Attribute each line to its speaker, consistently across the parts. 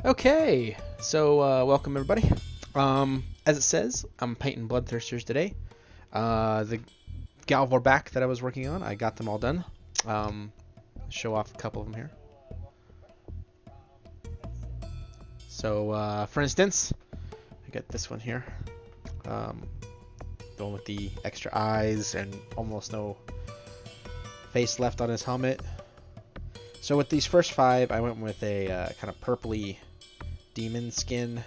Speaker 1: Okay, so welcome everybody. As it says, I'm painting Bloodthirsters today. The Galvor back that I was working on, I got them all done. Show off a couple of them here. So, for instance, I got this one here. The one with the extra eyes and almost no face left on his helmet. So with these first five, I went with a kind of purpley demon skin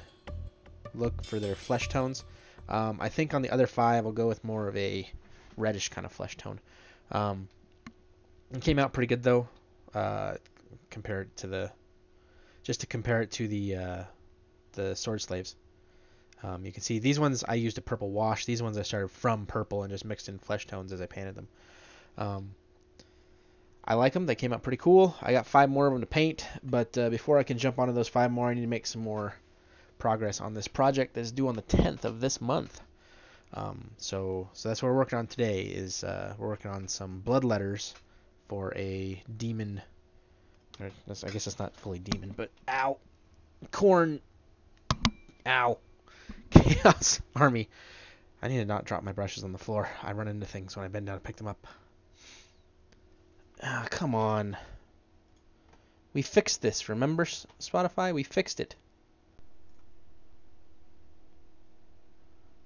Speaker 1: look for their flesh tones. I think on the other five I'll go with more of a reddish kind of flesh tone. It came out pretty good though, compared to the sword slaves. You can see these ones I used a purple wash. These ones I started from purple and just mixed in flesh tones as I painted them. I like them. They came out pretty cool. I got 5 more of them to paint, but before I can jump onto those 5 more, I need to make some more progress on this project that's due on the 10th of this month. So that's what we're working on today. Is we're working on some Bloodletters for a demon. I guess it's not fully demon, but ow, Khorne, ow, Chaos Army. I need to not drop my brushes on the floor. I run into things when I bend down to pick them up. Ah, come on. We fixed this, remember, Spotify? We fixed it.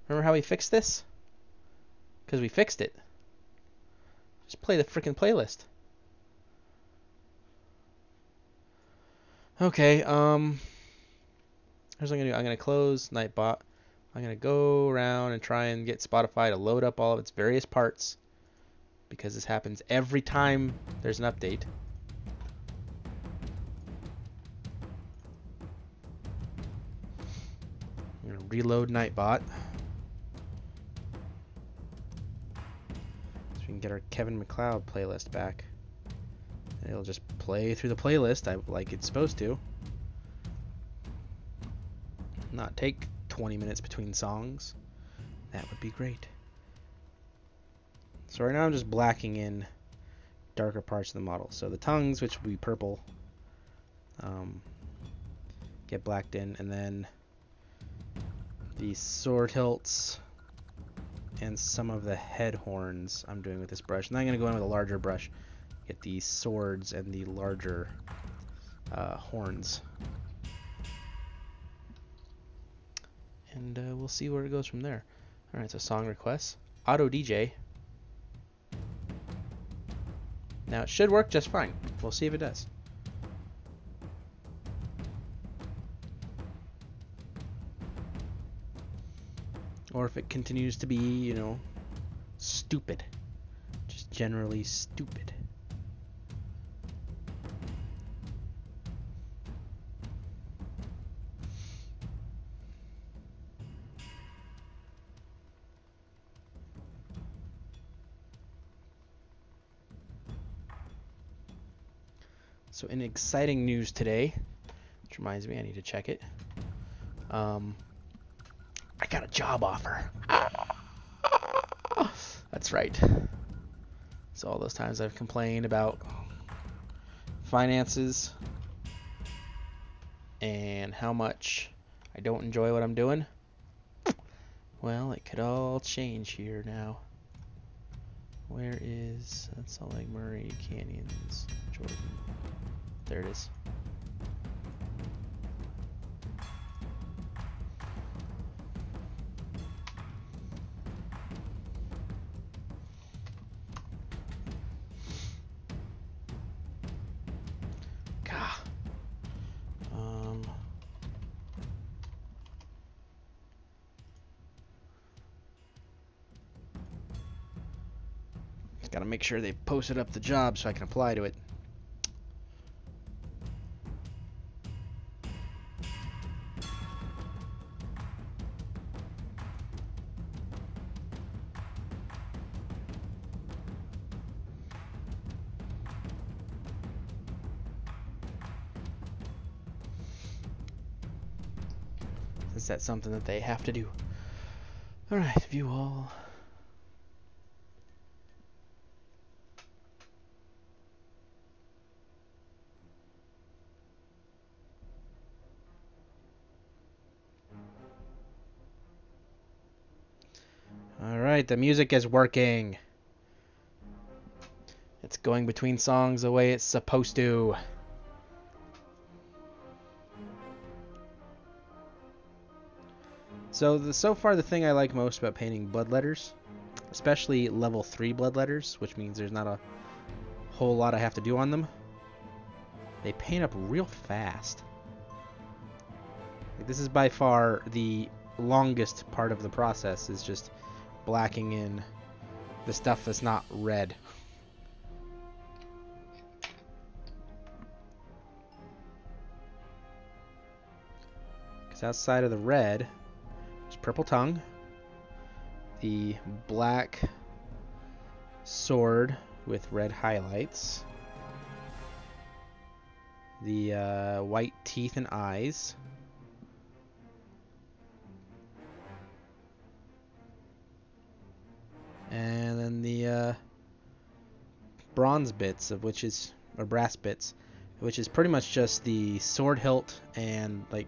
Speaker 1: Remember how we fixed this? Because we fixed it. Just play the freaking playlist. Okay, here's what I'm gonna do. I'm gonna close Nightbot. I'm gonna go around and try and get Spotify to load up all of its various parts, because this happens every time there's an update. I'm gonna reload Nightbot so we can get our Kevin MacLeod playlist back. And it'll just play through the playlist like it's supposed to. Not take 20 minutes between songs. That would be great. So right now I'm just blacking in darker parts of the model. So the tongues, which will be purple, get blacked in, and then the sword hilts and some of the head horns I'm doing with this brush. And then I'm going to go in with a larger brush, get the swords and the larger horns. And we'll see where it goes from there. Alright, so song requests. Auto DJ. Now it should work just fine. We'll see if it does. Or if it continues to be, you know, stupid. Just generally stupid. So in exciting news today, which reminds me I need to check it. I got a job offer. That's right. So all those times I've complained about finances and how much I don't enjoy what I'm doing. Well, it could all change here now. Where is Salt Lake Murray Canyons, Jordan? There it is. Gah. Gotta make sure they posted up the job so I can apply to it. Since that's something that they have to do. Alright, view all. Alright, the music is working. It's going between songs the way it's supposed to. So far the thing I like most about painting Bloodletters, especially level 3 Bloodletters, which means there's not a whole lot I have to do on them, they paint up real fast. Like, this is by far the longest part of the process, is just blacking in the stuff that's not red. Because outside of the red, there's purple tongue, the black sword with red highlights, the white teeth and eyes, and then the bronze bits, of which is, or brass bits, which is pretty much just the sword hilt and like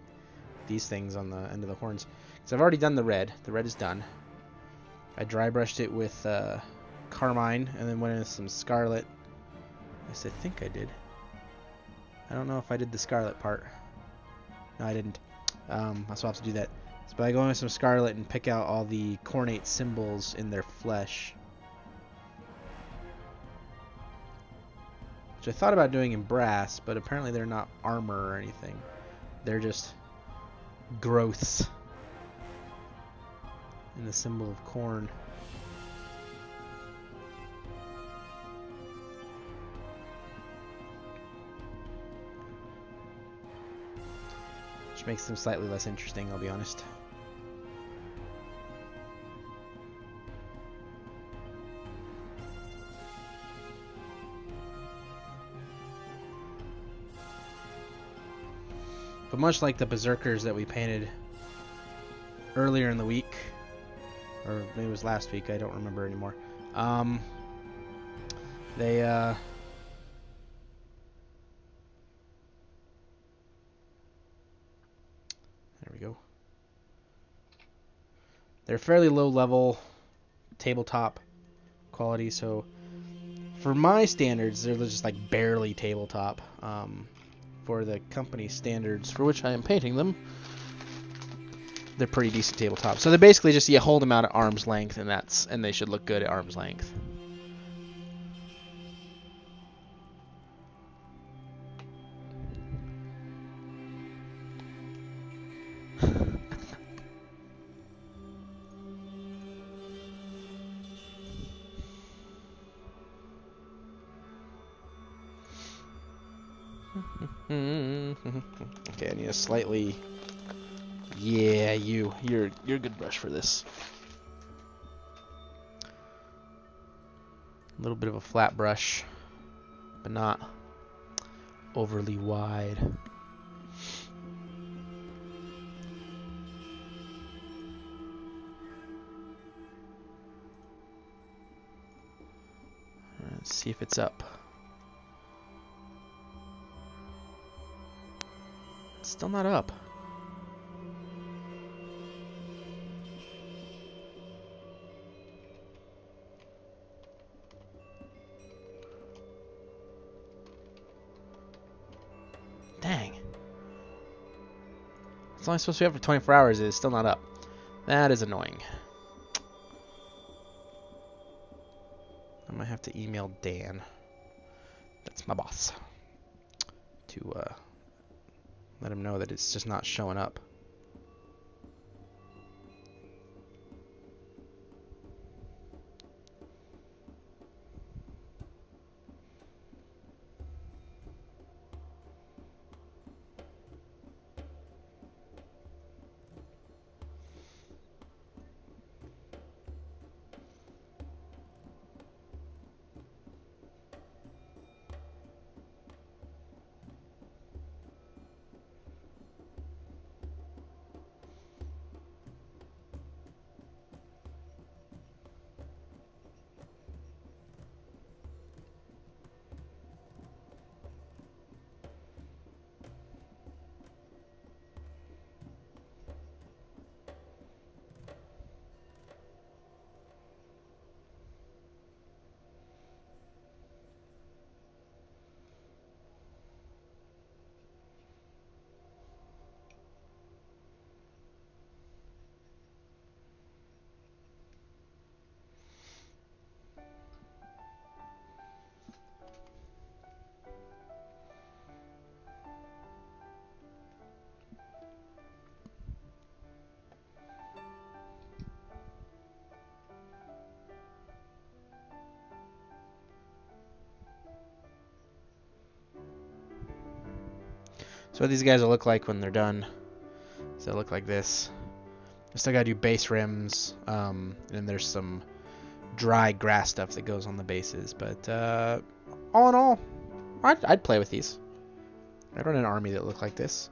Speaker 1: these things on the end of the horns. Because I've already done the red. The red is done. I dry brushed it with carmine and then went in with some scarlet. Yes, I think I did. I don't know if I did the scarlet part. No, I didn't. I'll still have to do that. So, but I go in with some scarlet and pick out all the cornate symbols in their flesh. Which I thought about doing in brass, but apparently they're not armor or anything. They're just growths in the symbol of Khorne. Which makes them slightly less interesting, I'll be honest. But much like the berserkers that we painted earlier in the week, or maybe it was last week, I don't remember anymore. There we go. They're fairly low level tabletop quality, so for my standards, they're just like barely tabletop. For the company standards for which I am painting them, they're pretty decent tabletop. So they're basically just, you hold them out at arm's length, and they should look good at arm's length. Okay, I need a slightly... Yeah, you're a good brush for this. A little bit of a flat brush, but not overly wide. Let's see if it's up. It's still not up. Dang. It's only supposed to be up for 24 hours, it's still not up. That is annoying. I might have to email Dan. That's my boss. To let him know that it's just not showing up. So what these guys will look like when they're done. So they'll look like this. I still gotta do base rims, and there's some dry grass stuff that goes on the bases. But all in all, I'd play with these. I'd run an army that looked like this.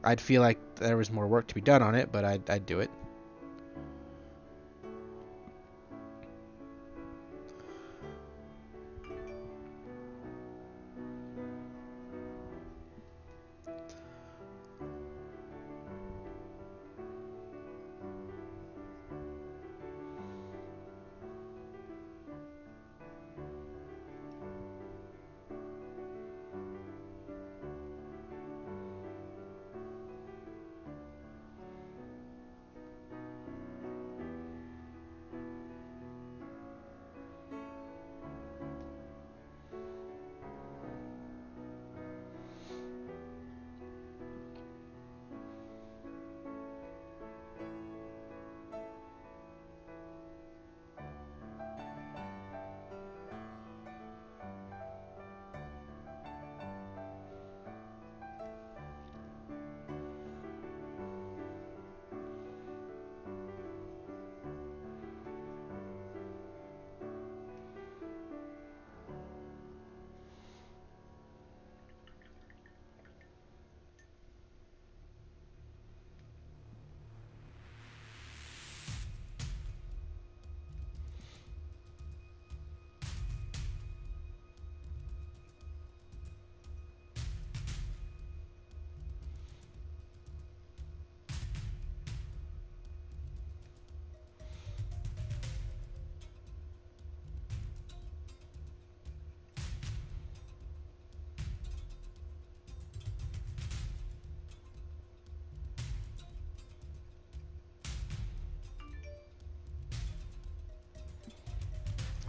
Speaker 1: I'd feel like there was more work to be done on it, but I'd do it.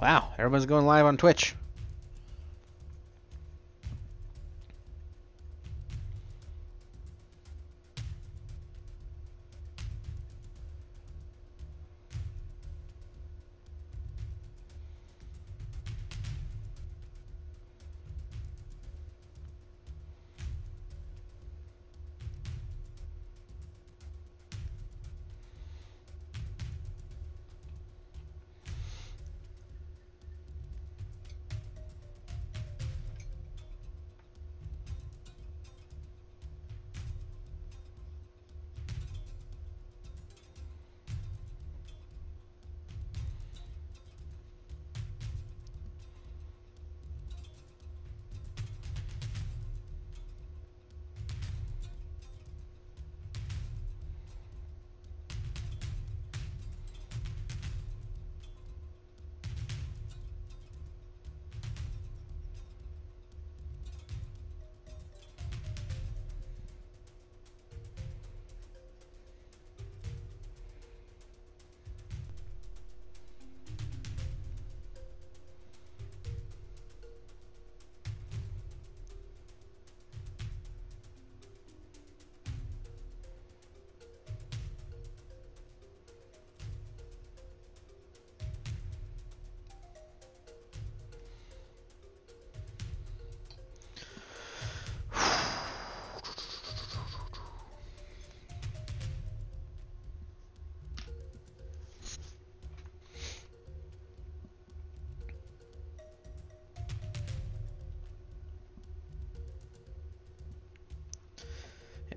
Speaker 1: Wow, everyone's going live on Twitch.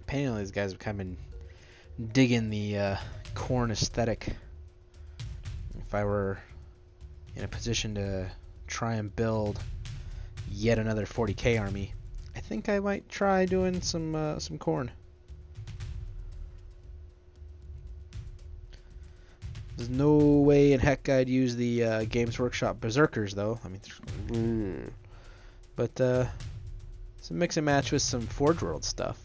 Speaker 1: Painting all these guys have kind of been digging the Khorne aesthetic. If I were in a position to try and build yet another 40k army, I think I might try doing some Khorne. There's no way in heck I'd use the Games Workshop Berserkers though. I mean, but some mix and match with some Forge World stuff.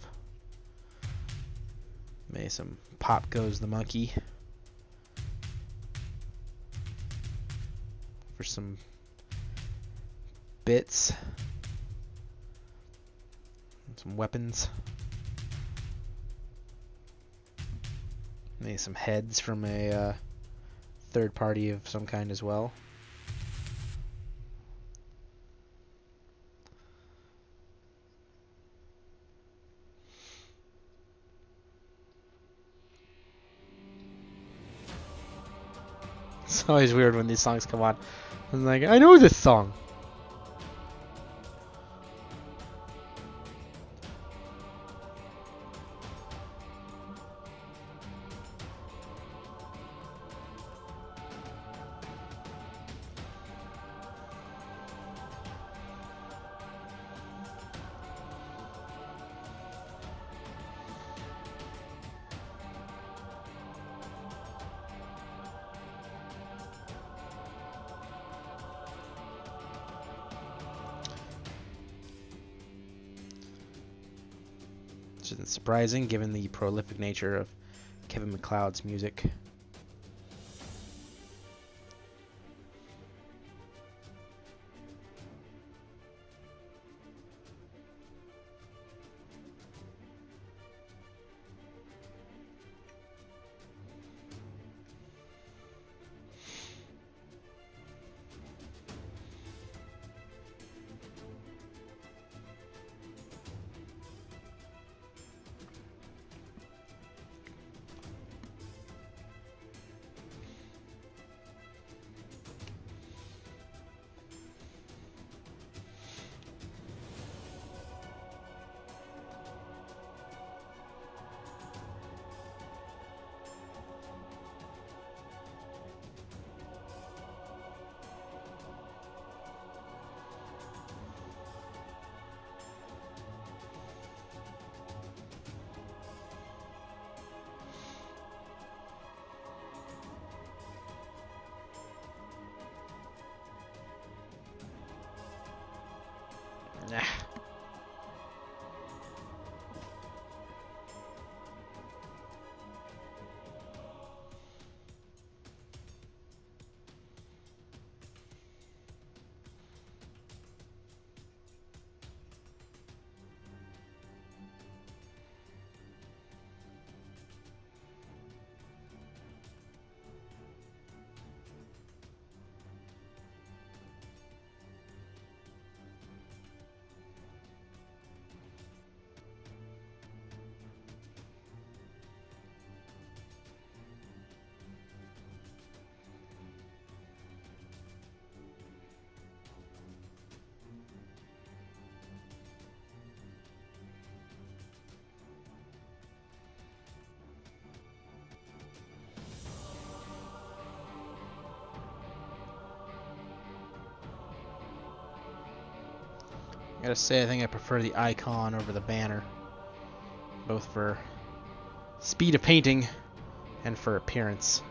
Speaker 1: Maybe some Pop Goes the Monkey for some bits, and some weapons, maybe some heads from a third party of some kind as well. It's always weird when these songs come on. I'm like, I know this song. Which isn't surprising given the prolific nature of Kevin MacLeod's music. Nah. I gotta say, I think I prefer the icon over the banner, both for speed of painting and for appearance.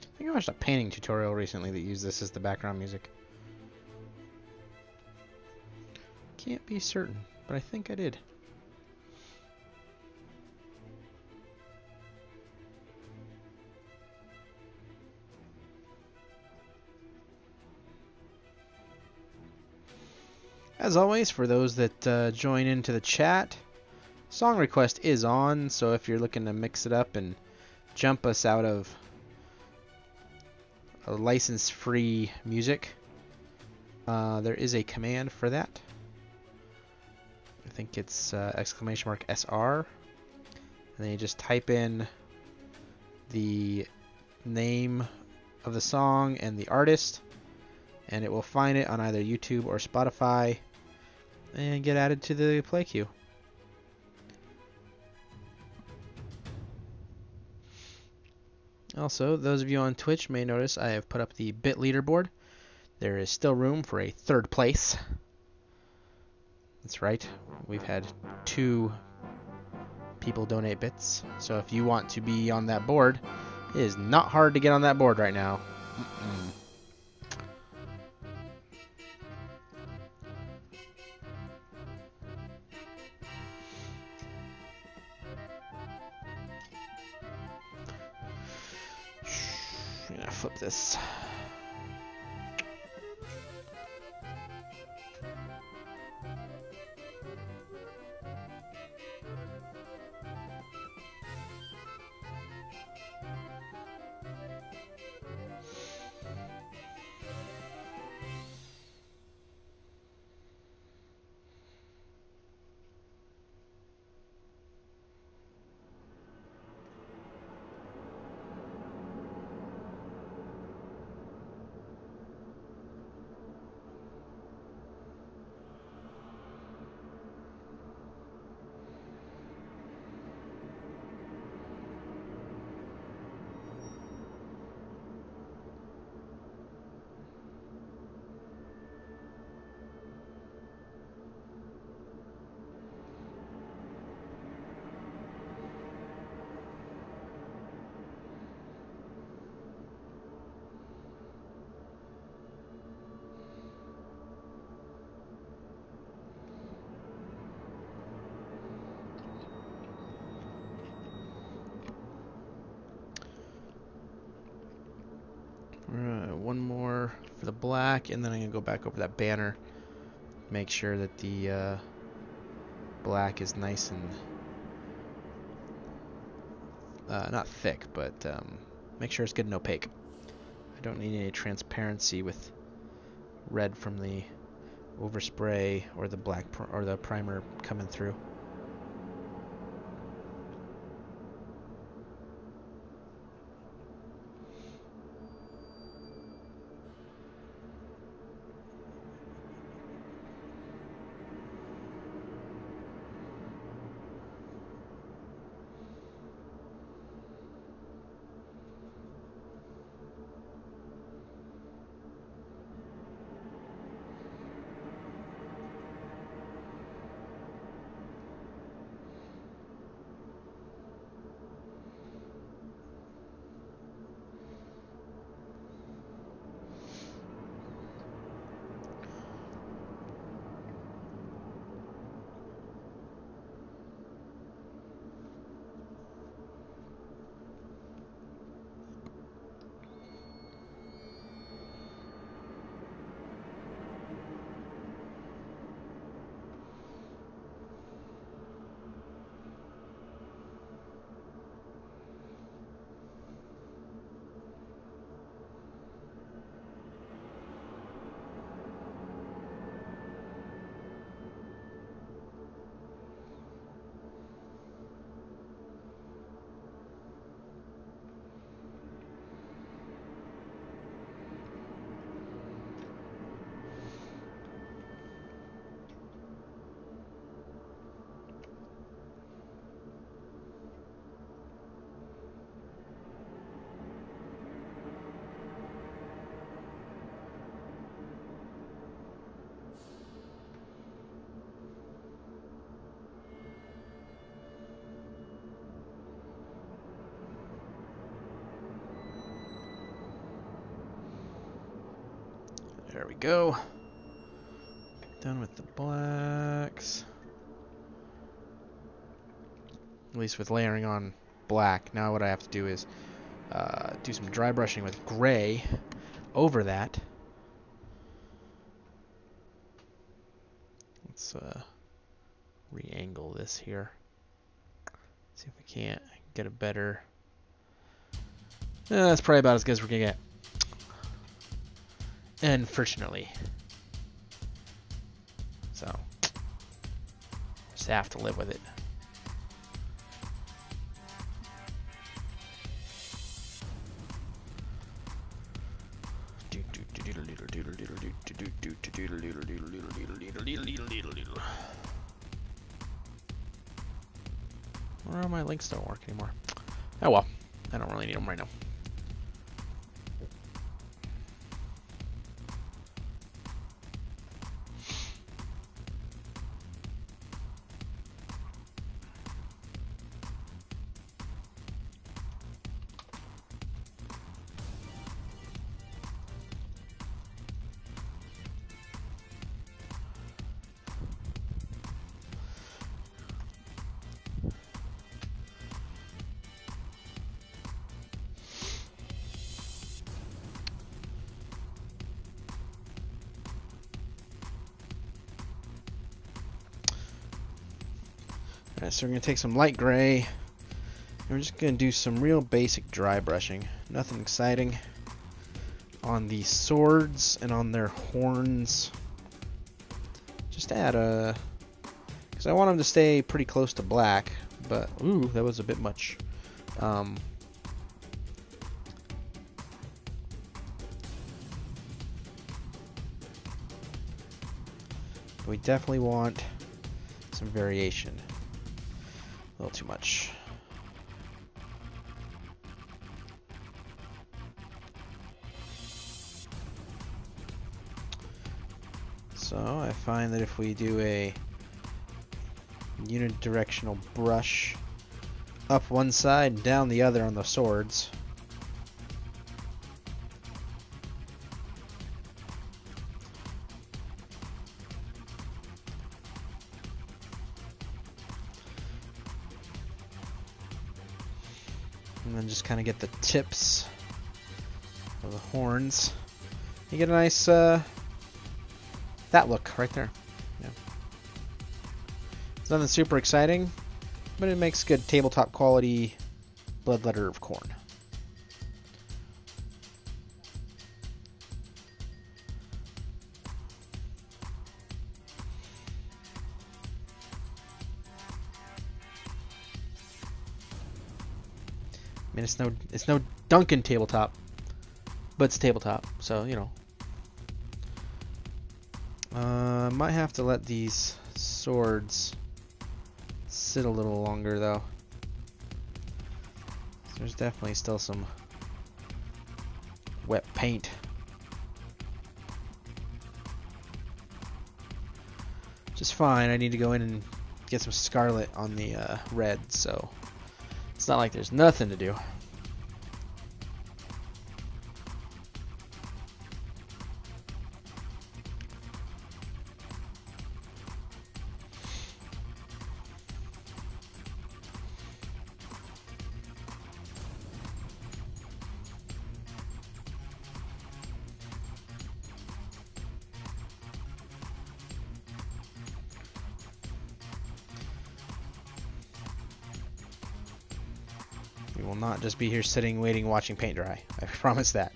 Speaker 1: I think I watched a painting tutorial recently that used this as the background music. Can't be certain, but I think I did. As always, for those that join into the chat, song request is on, so if you're looking to mix it up and jump us out of a license-free music, there is a command for that. I think it's !SR, and then you just type in the name of the song and the artist, and it will find it on either YouTube or Spotify and get added to the play queue. Also, those of you on Twitch may notice I have put up the bit leaderboard. There is still room for a third place. That's right. We've had 2 people donate bits. So if you want to be on that board, it is not hard to get on that board right now. I'm gonna flip this. One more for the black, and then I'm going to go back over that banner. Make sure that the black is nice and not thick, but make sure it's good and opaque. I don't need any transparency with red from the overspray or the black or the primer coming through. There we go. Done with the blacks. At least with layering on black. Now what I have to do is do some dry brushing with gray over that. Let's re-angle this here. See if we can't get a better... that's probably about as good as we're going to get. Unfortunately. So, just have to live with it. Well, my links don't work anymore. Oh well, I don't really need them right now. Alright, so we're going to take some light gray, and we're just going to do some real basic dry brushing. Nothing exciting on the swords and on their horns. Just add a... because I want them to stay pretty close to black, but... ooh, that was a bit much. We definitely want some variation. A little too much. So I find that if we do a unidirectional brush up one side and down the other on the swords, and then just kind of get the tips of the horns, you get a nice that look right there. Yeah. It's nothing super exciting, but it makes good tabletop quality Bloodletter of Khorne. I mean, it's no Duncan tabletop, but it's tabletop, so you know. Might have to let these swords sit a little longer though. There's definitely still some wet paint. Which is fine. I need to go in and get some scarlet on the red, so it's not like there's nothing to do. We will not just be here sitting, waiting, watching paint dry. I promise that.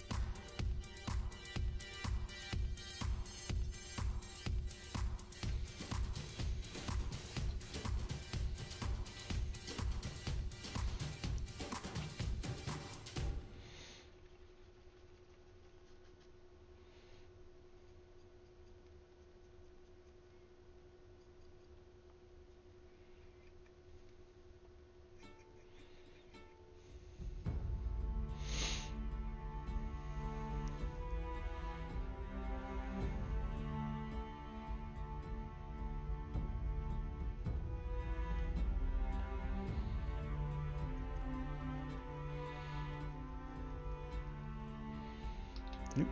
Speaker 1: Nope.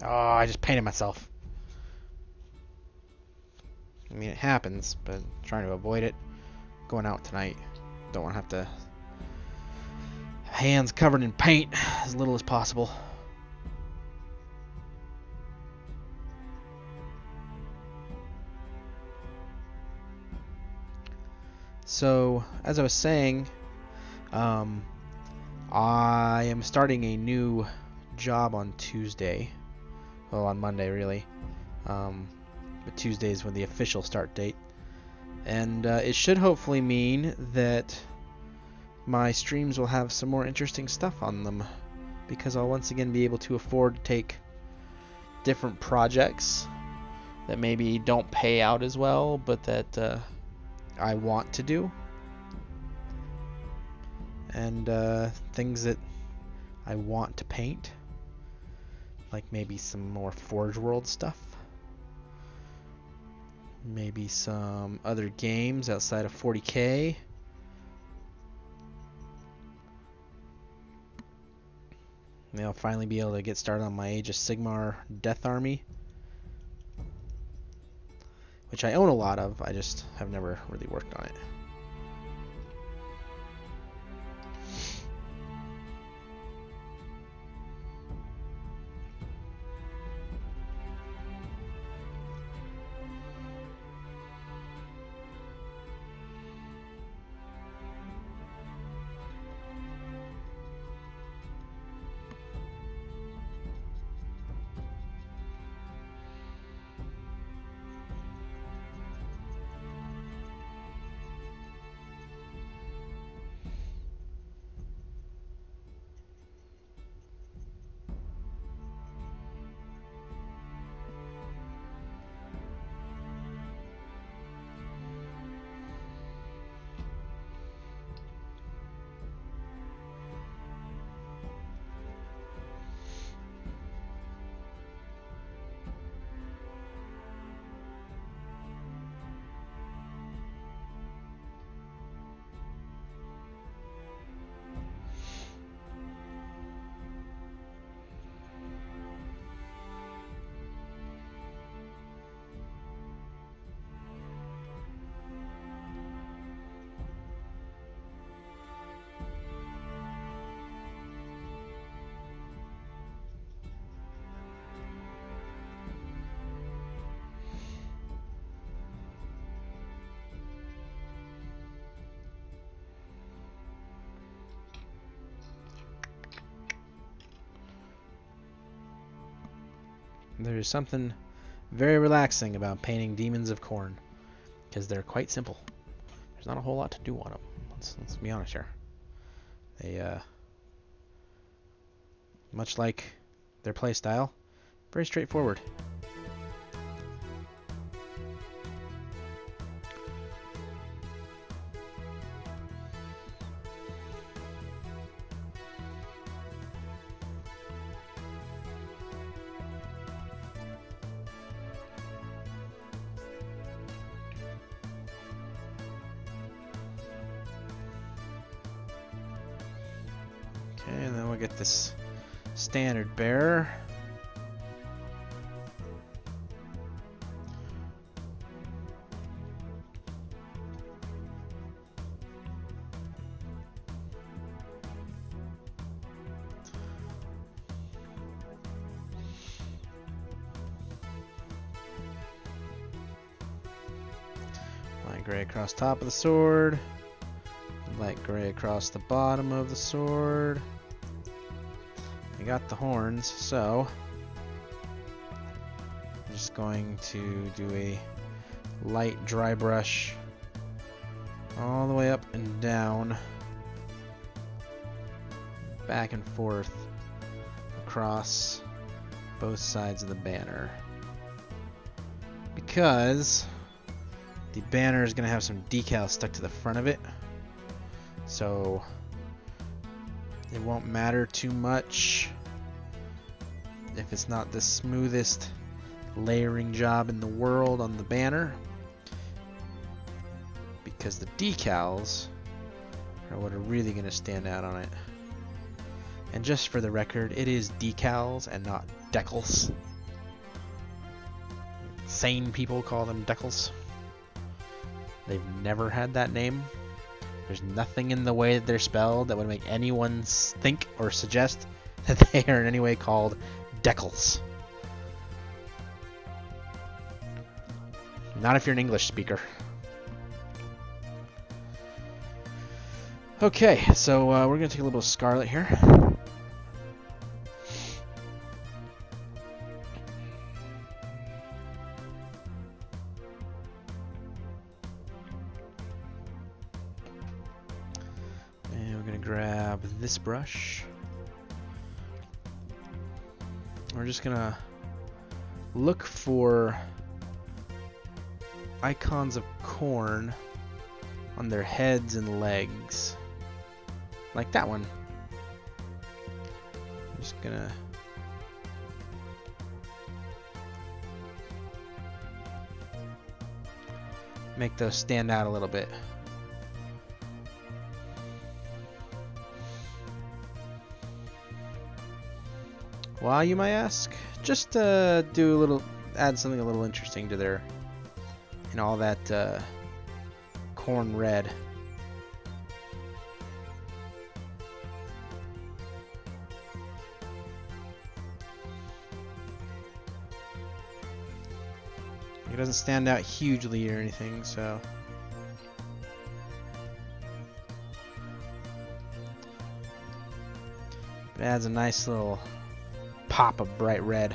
Speaker 1: Oh, I just painted myself. I mean, it happens, but I'm trying to avoid it. Going out tonight. Don't want to have to have hands covered in paint as little as possible. So, as I was saying, I am starting a new job on Tuesday. Well, on Monday, really. But Tuesday is when the official start date. And it should hopefully mean that my streams will have some more interesting stuff on them. Because I'll once again be able to afford to take different projects that maybe don't pay out as well, but that I want to do, and things that I want to paint, like maybe some more Forge World stuff, maybe some other games outside of 40K. Maybe I'll finally be able to get started on my Age of Sigmar Death Army, which I own a lot of, I just have never really worked on it. There's something very relaxing about painting demons of Khorne, because they're quite simple. There's not a whole lot to do on them. Let's be honest here. They, much like their playstyle, very straightforward. Okay, and then we'll get this standard bearer. Light gray across top of the sword. Light gray across the bottom of the sword. I got the horns, so I'm just going to do a light dry brush all the way up and down, back and forth across both sides of the banner, because the banner is going to have some decals stuck to the front of it, so it won't matter too much if it's not the smoothest layering job in the world on the banner, because the decals are what are really going to stand out on it. And just for the record, it is decals and not decals. Sane people call them decals. They've never had that name. There's nothing in the way that they're spelled that would make anyone think or suggest that they are in any way called decals. Not if you're an English speaker. Okay, so we're going to take a little scarlet here. Grab this brush. We're just gonna look for icons of Khorne on their heads and legs, like that one. I'm just gonna make those stand out a little bit. Why, you might ask? Just do a little, add something a little interesting to their, all that Khorne red. It doesn't stand out hugely or anything, so. It adds a nice little pop of bright red.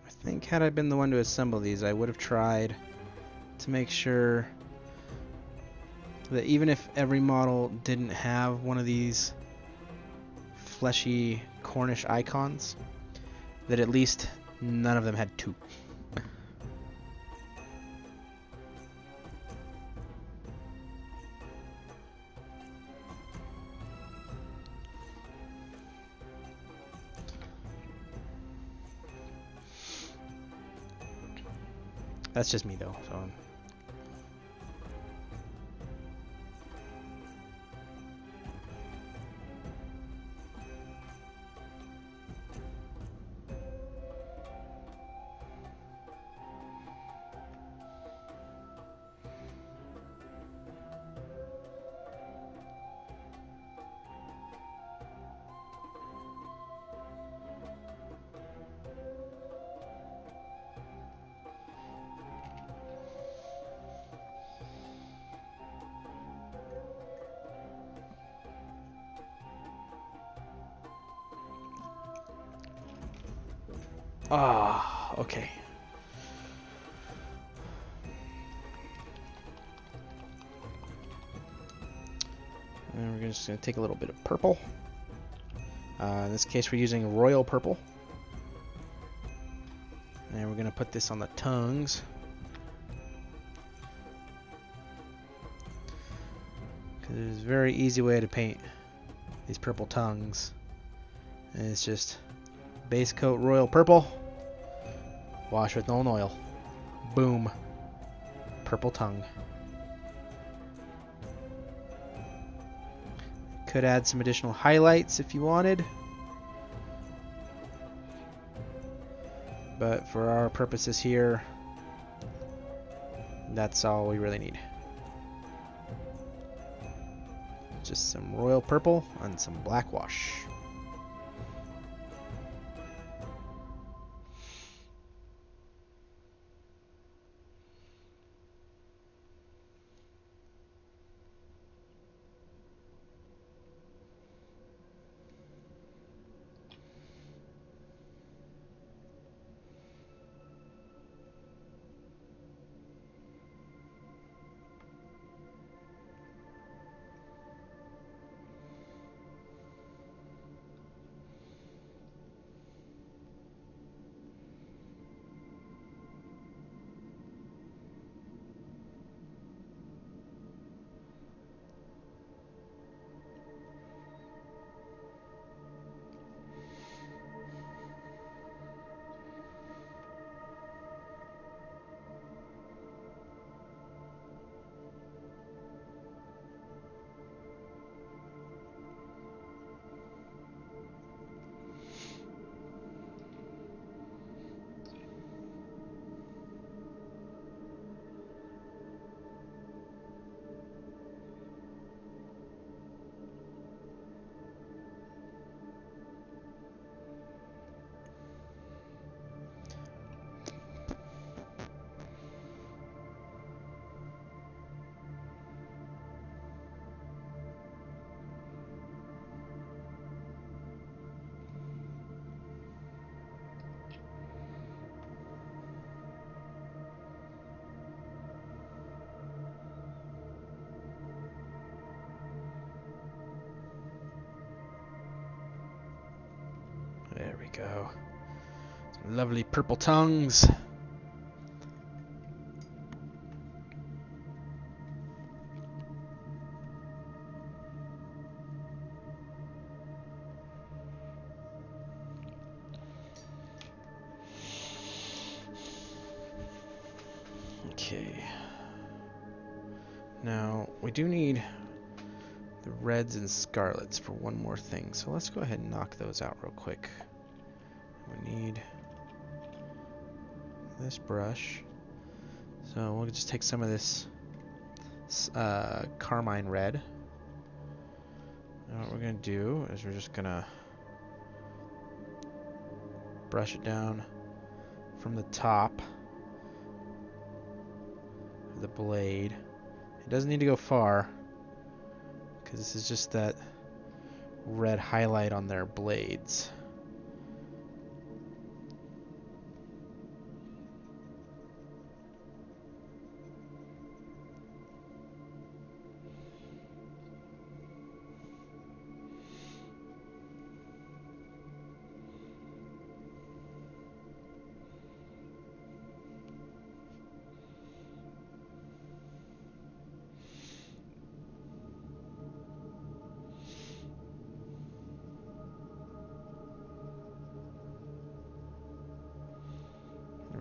Speaker 1: I think had I been the one to assemble these, I would have tried to make sure that even if every model didn't have one of these fleshy Cornish icons, that at least none of them had two. That's just me though. So. Ah, okay. And we're just going to take a little bit of purple. In this case, we're using royal purple. And we're going to put this on the tongues. Because there's a very easy way to paint these purple tongues. And it's just base coat royal purple. Wash with Nuln Oil. Boom. Purple tongue. Could add some additional highlights if you wanted. But for our purposes here, that's all we really need. Just some royal purple and some black wash. There we go. Some lovely purple tongues. Okay. Now, we do need the reds and scarlets for one more thing, so let's go ahead and knock those out real quick. We need this brush. So we'll just take some of this carmine red. And what we're going to do is we're just going to brush it down from the top of the blade. It doesn't need to go far, because this is just that red highlight on their blades.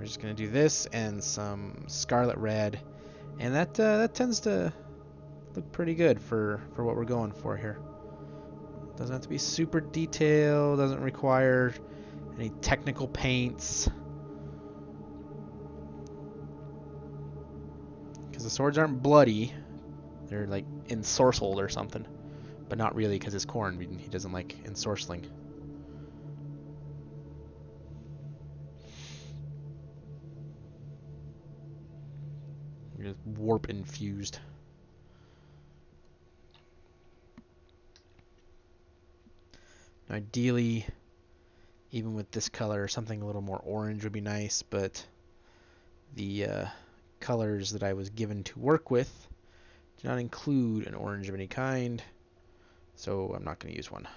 Speaker 1: just gonna do this and some scarlet red, and that tends to look pretty good for what we're going for here. Doesn't have to be super detailed, doesn't require any technical paints, because the swords aren't bloody. They're like ensorcelled or something, but not really, because it's Khorne. He doesn't like ensorceling. You're just warp infused. Ideally, even with this color, something a little more orange would be nice, but the colors that I was given to work with do not include an orange of any kind, so I'm not going to use one.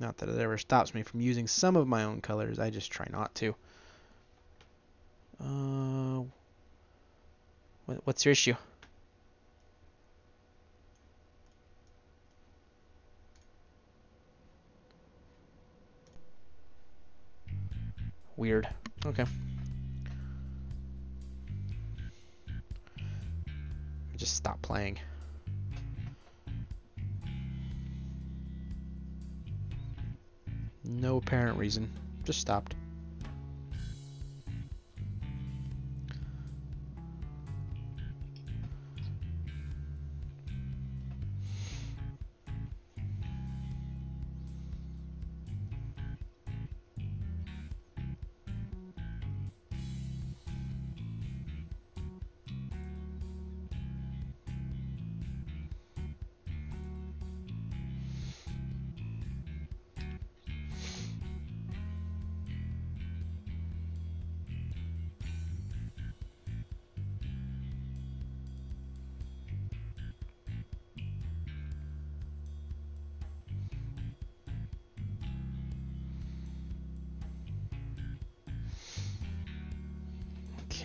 Speaker 1: Not that it ever stops me from using some of my own colors, I just try not to. What's your issue? Weird. Okay. Just stop playing. No apparent reason. Just stopped.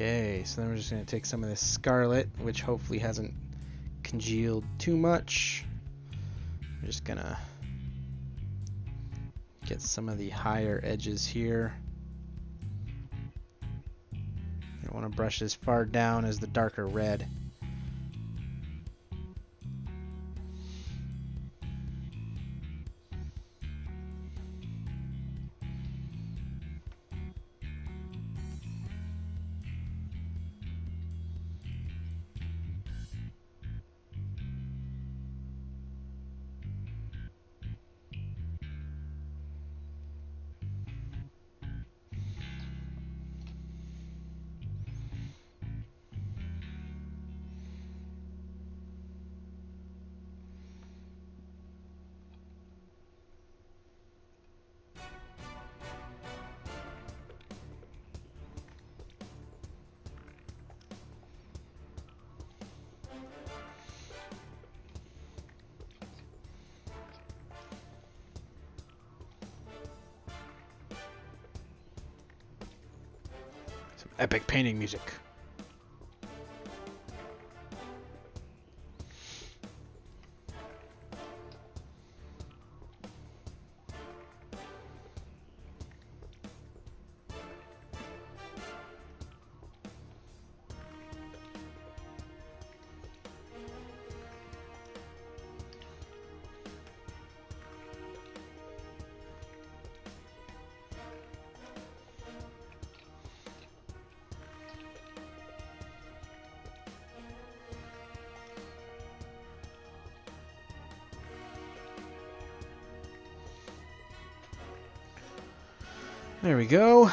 Speaker 1: Okay, so then we're just going to take some of this scarlet, which hopefully hasn't congealed too much. I'm just going to get some of the higher edges here. You don't want to brush as far down as the darker red. Epic painting music. There we go.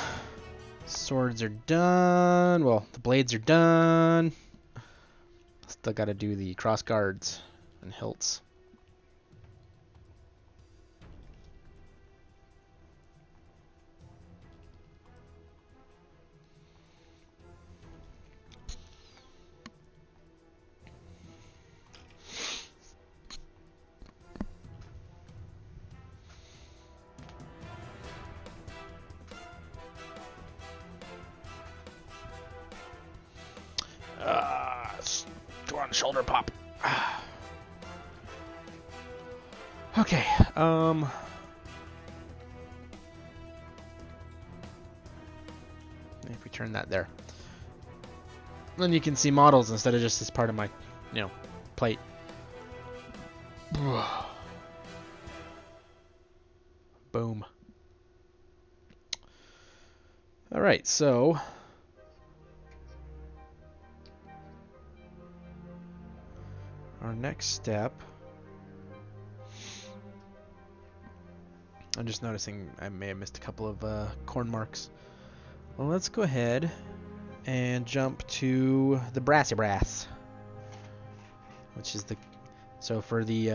Speaker 1: Swords are done. Well, the blades are done. Still got to do the cross guards and hilts. on, shoulder pop. Okay, if we turn that there, then you can see models instead of just as part of my, plate. Boom. All right, so our next step, I'm just noticing I may have missed a couple of Khorne marks. Well, let's go ahead and jump to the brassy brass, which is so for the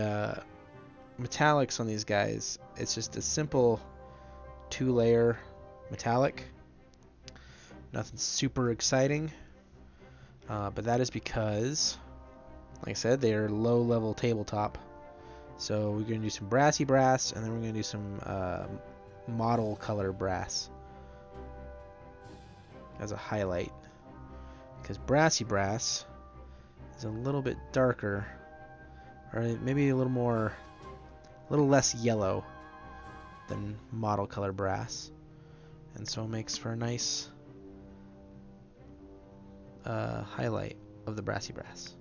Speaker 1: metallics on these guys, it's just a simple 2-layer metallic. Nothing super exciting, but that is because, like I said, they are low-level tabletop. So we're going to do some brassy brass, and then we're going to do some model color brass as a highlight, because brassy brass is a little bit darker, or maybe a little less yellow than model color brass, and so it makes for a nice highlight of the brassy brass.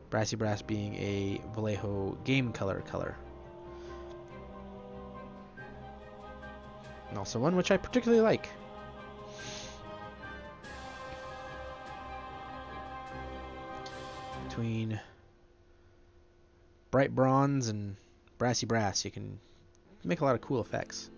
Speaker 1: Brassy brass being a Vallejo game color. And also one which I particularly like. Between bright bronze and brassy brass, you can make a lot of cool effects.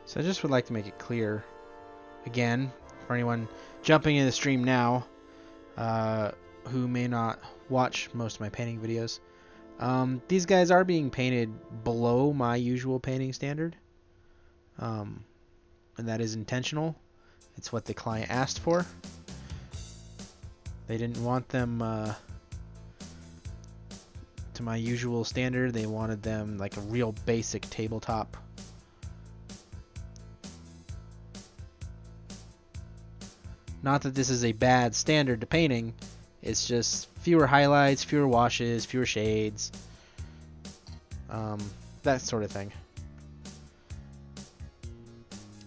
Speaker 1: So I just would like to make it clear, again, for anyone jumping in the stream now, who may not watch most of my painting videos, these guys are being painted below my usual painting standard, and that is intentional. It's what the client asked for. They didn't want them to my usual standard. They wanted them like a real basic tabletop. Not that this is a bad standard to painting, it's just fewer highlights, fewer washes, fewer shades, that sort of thing.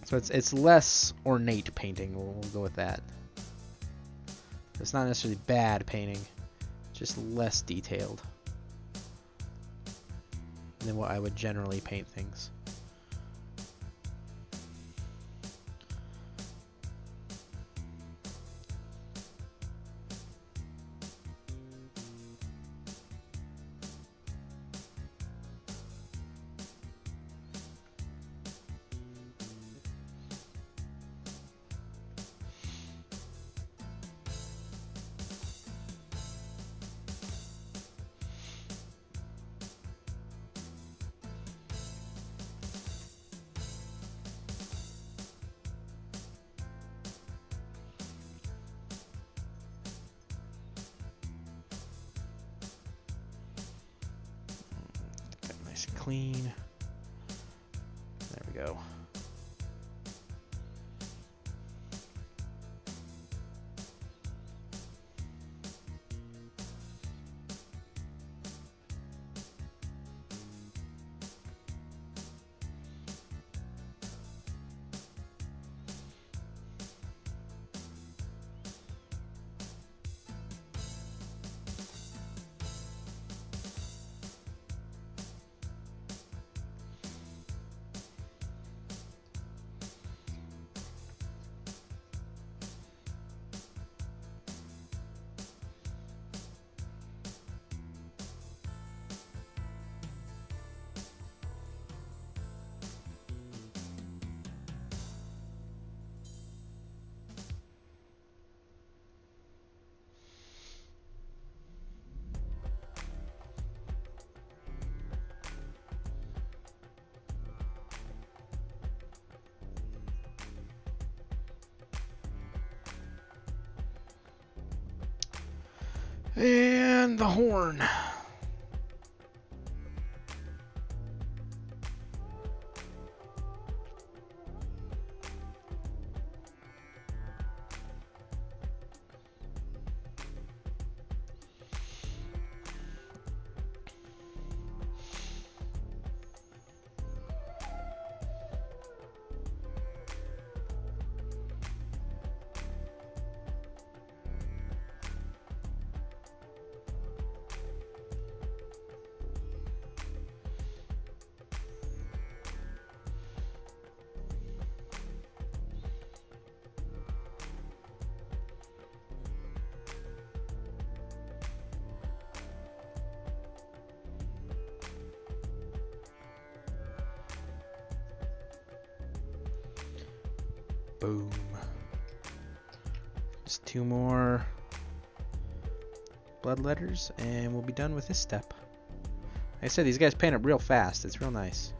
Speaker 1: So it's less ornate painting, we'll go with that. It's not necessarily bad painting, just less detailed than what I would generally paint things. Clean. There we go. And the horn. Boom. Just 2 more Bloodletters and we'll be done with this step. Like I said, these guys paint up real fast. It's real nice.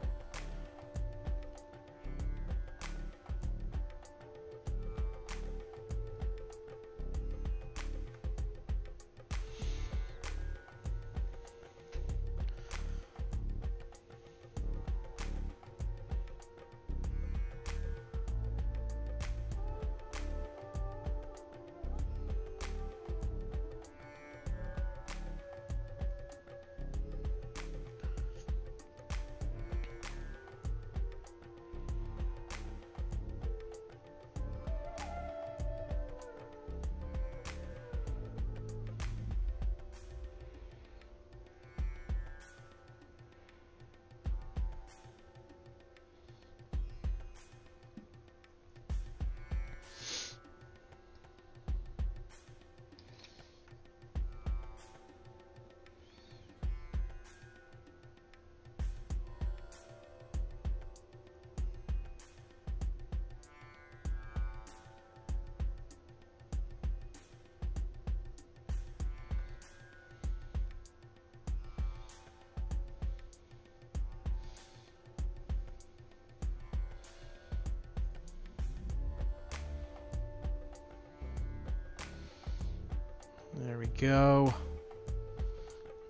Speaker 1: There we go.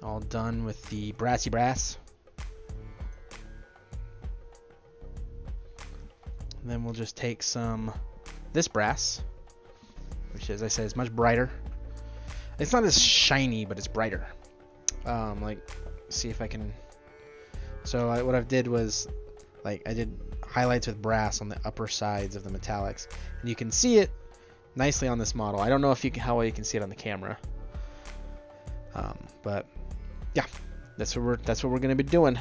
Speaker 1: All done with the brassy brass. And then we'll just take some this brass which, as I said, is much brighter. It's not as shiny, but it's brighter. Like, see if I can. So what I did was, like, I did highlights with brass on the upper sides of the metallics, and you can see it nicely on this model. I don't know if you can, how well you can see it on the camera, but yeah, that's what we're gonna be doing.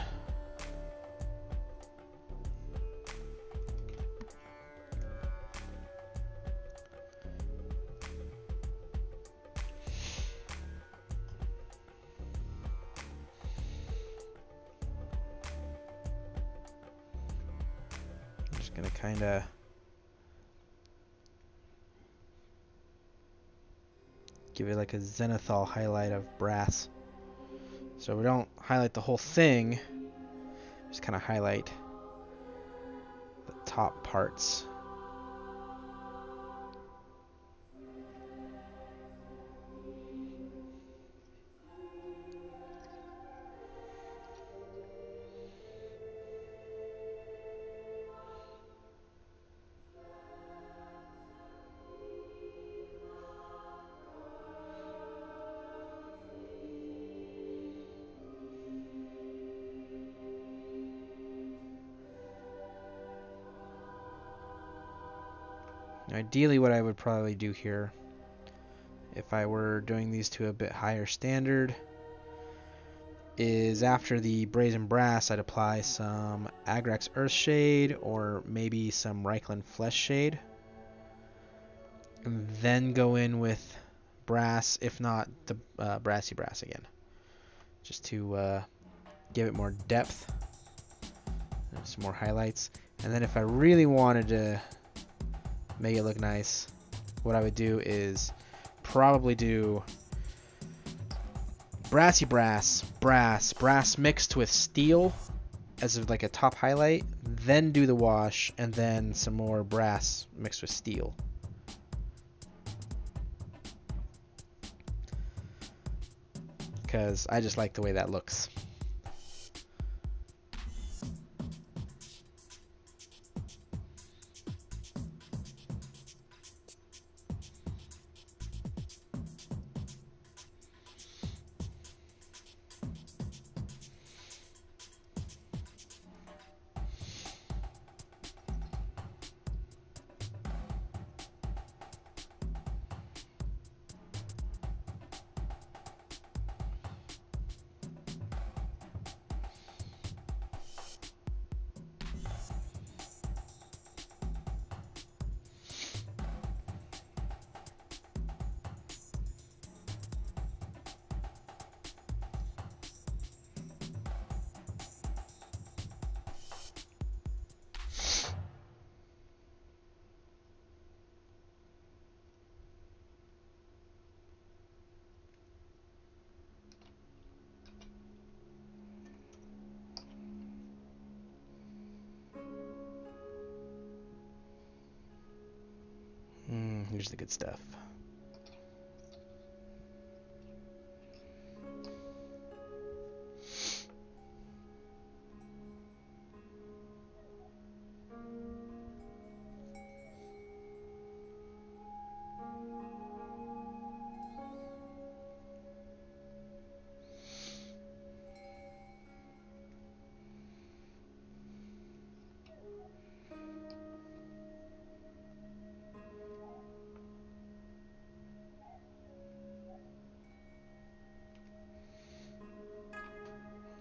Speaker 1: I'm just gonna kind of give it like a zenithal highlight of brass. So we don't highlight the whole thing, just kind of highlight the top parts. Ideally, what I would probably do here, if I were doing these to a bit higher standard, is after the brazen brass, I'd apply some Agrax Earthshade or maybe some Reikland Flesh Shade, and then go in with brass, if not the brassy brass again, just to give it more depth and some more highlights. And then if I really wanted to make it look nice, what I would do is probably do brassy brass mixed with steel as like a top highlight, then do the wash, and then some more brass mixed with steel. Because I just like the way that looks. Here's the good stuff.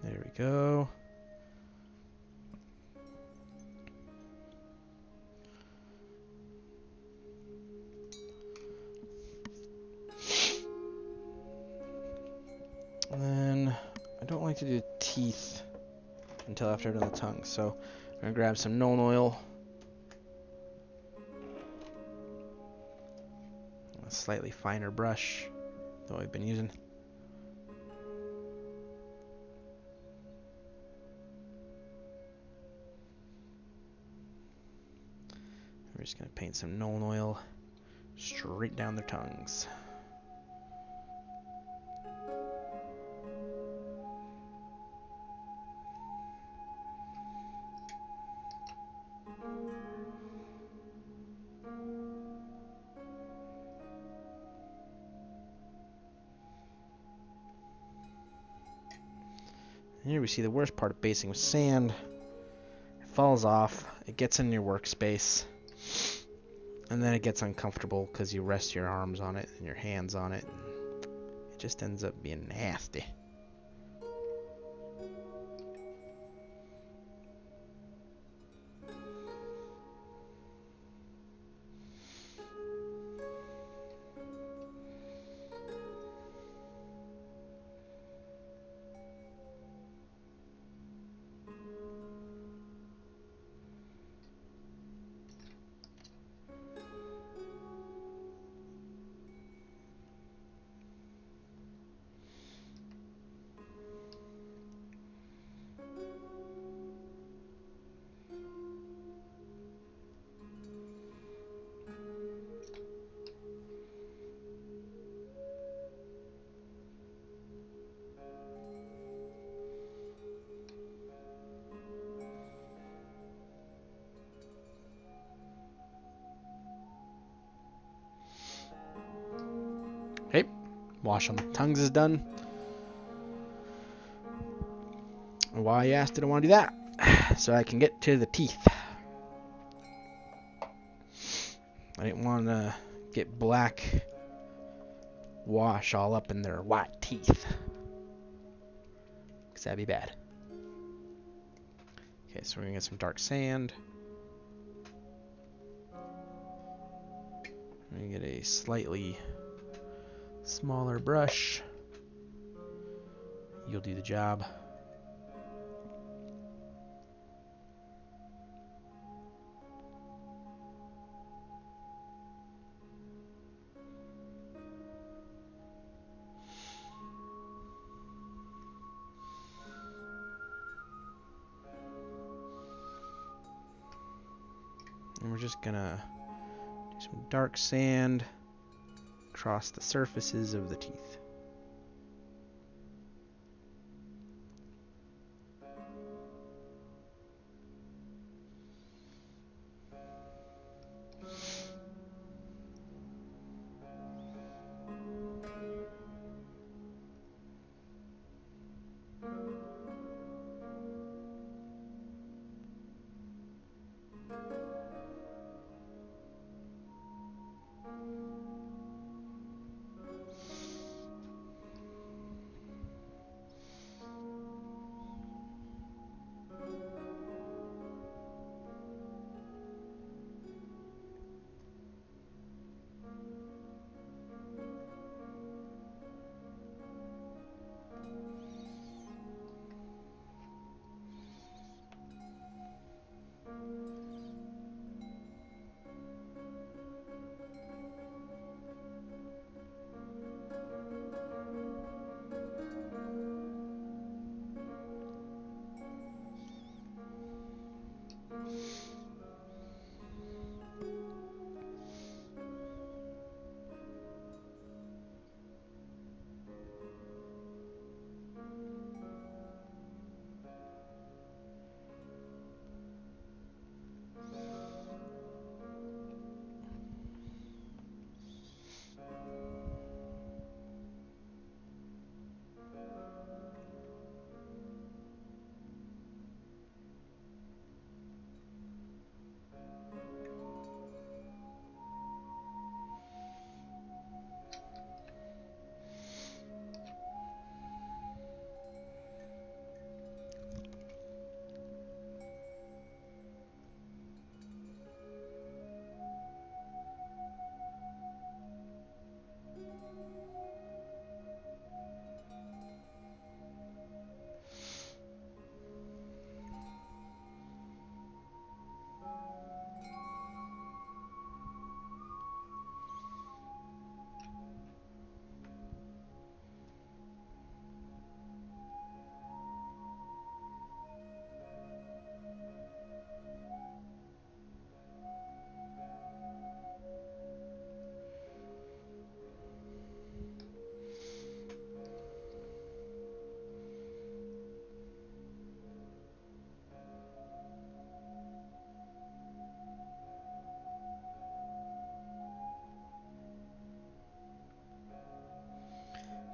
Speaker 1: There we go. And then I don't like to do teeth until after I've done the tongue, so I'm gonna grab some Nuln Oil, a slightly finer brush than what we've been using. We're just going to paint some Nuln Oil straight down their tongues. Here we see the worst part of basing with sand. It falls off, it gets in your workspace, and then it gets uncomfortable because you rest your arms on it and your hands on it. It just ends up being nasty. Okay, wash on the tongues is done. Why you asked, did I want to do that? So I can get to the teeth. I didn't want to get black wash all up in their white teeth, because that'd be bad. Okay, so we're going to get some dark sand. We're going to get a slightly smaller brush. You'll do the job. And we're just gonna do some dark sand across the surfaces of the teeth.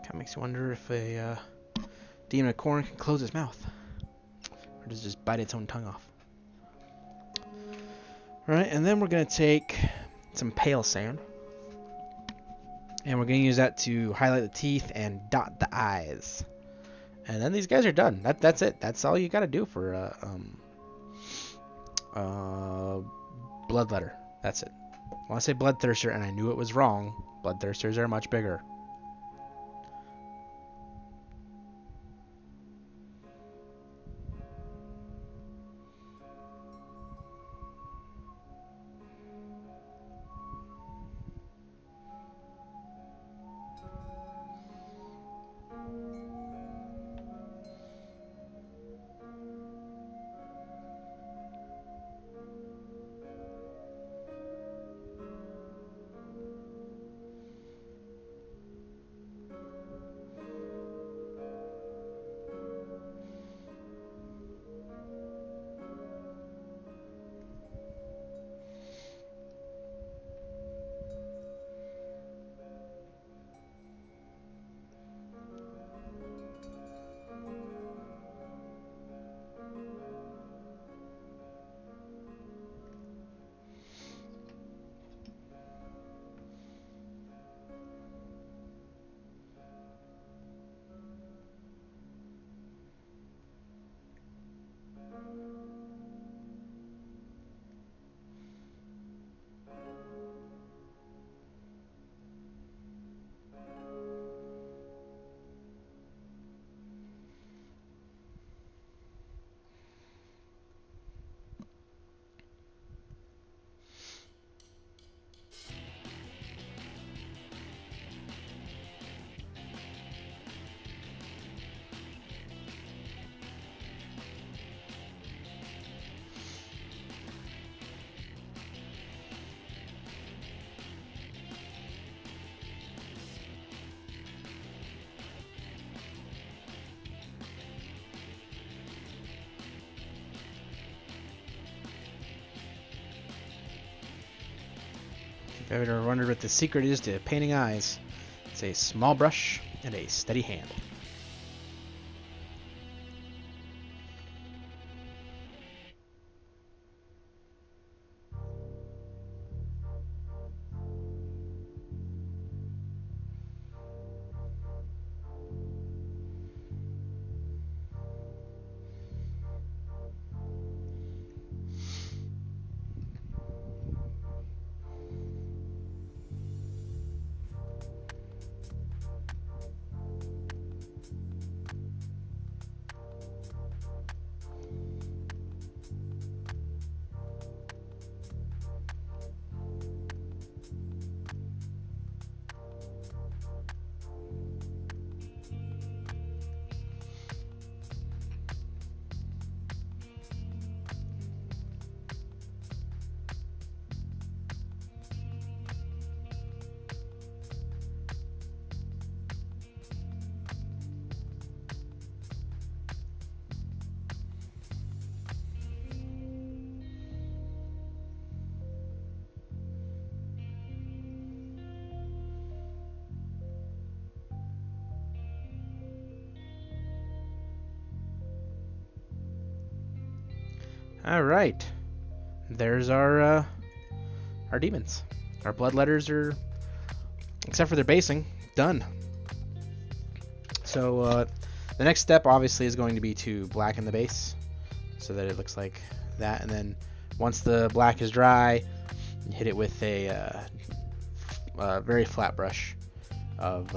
Speaker 1: Kind of makes you wonder if a Demon of Khorne can close its mouth. Or does it just bite its own tongue off? Alright, and then we're going to take some pale sand. And we're going to use that to highlight the teeth and dot the eyes. And then these guys are done. That's it. That's all you got to do for Bloodletter. That's it. I want to say Bloodthirster, and I knew it was wrong. Bloodthirsters are much bigger. If you ever wondered what the secret is to painting eyes, it's a small brush and a steady hand. All right, there's our demons. Our bloodletters are, except for their basing, done. So the next step obviously is going to be to blacken the base so that it looks like that, and then once the black is dry, hit it with a very flat brush of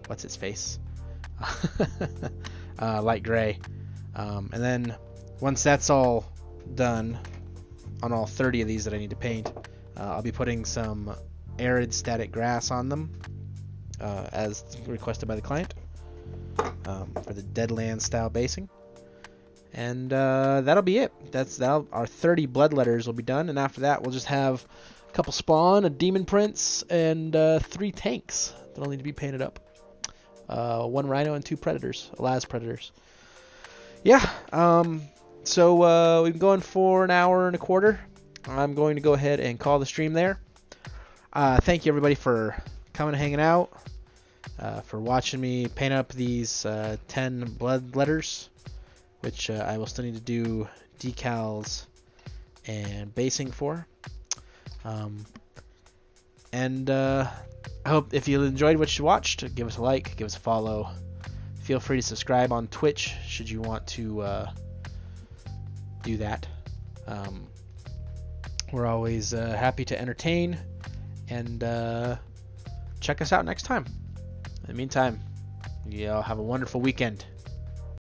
Speaker 1: what's its face, light gray, and then once that's all done on all 30 of these that I need to paint, I'll be putting some arid static grass on them as requested by the client for the Deadlands style basing. And that'll be it. Our 30 bloodletters will be done, and after that we'll just have a couple spawn, a demon prince, and 3 tanks that'll need to be painted up. 1 rhino and 2 predators, las predators. Yeah, so we've been going for an hour and a quarter. I'm going to go ahead and call the stream there. Thank you everybody for coming and hanging out. for watching me paint up these 10 blood letters, which I will still need to do decals and basing for. I hope if you enjoyed what you watched, give us a like, give us a follow. Feel free to subscribe on Twitch should you want to do that. We're always happy to entertain, and check us out next time. In the meantime, y'all have a wonderful weekend.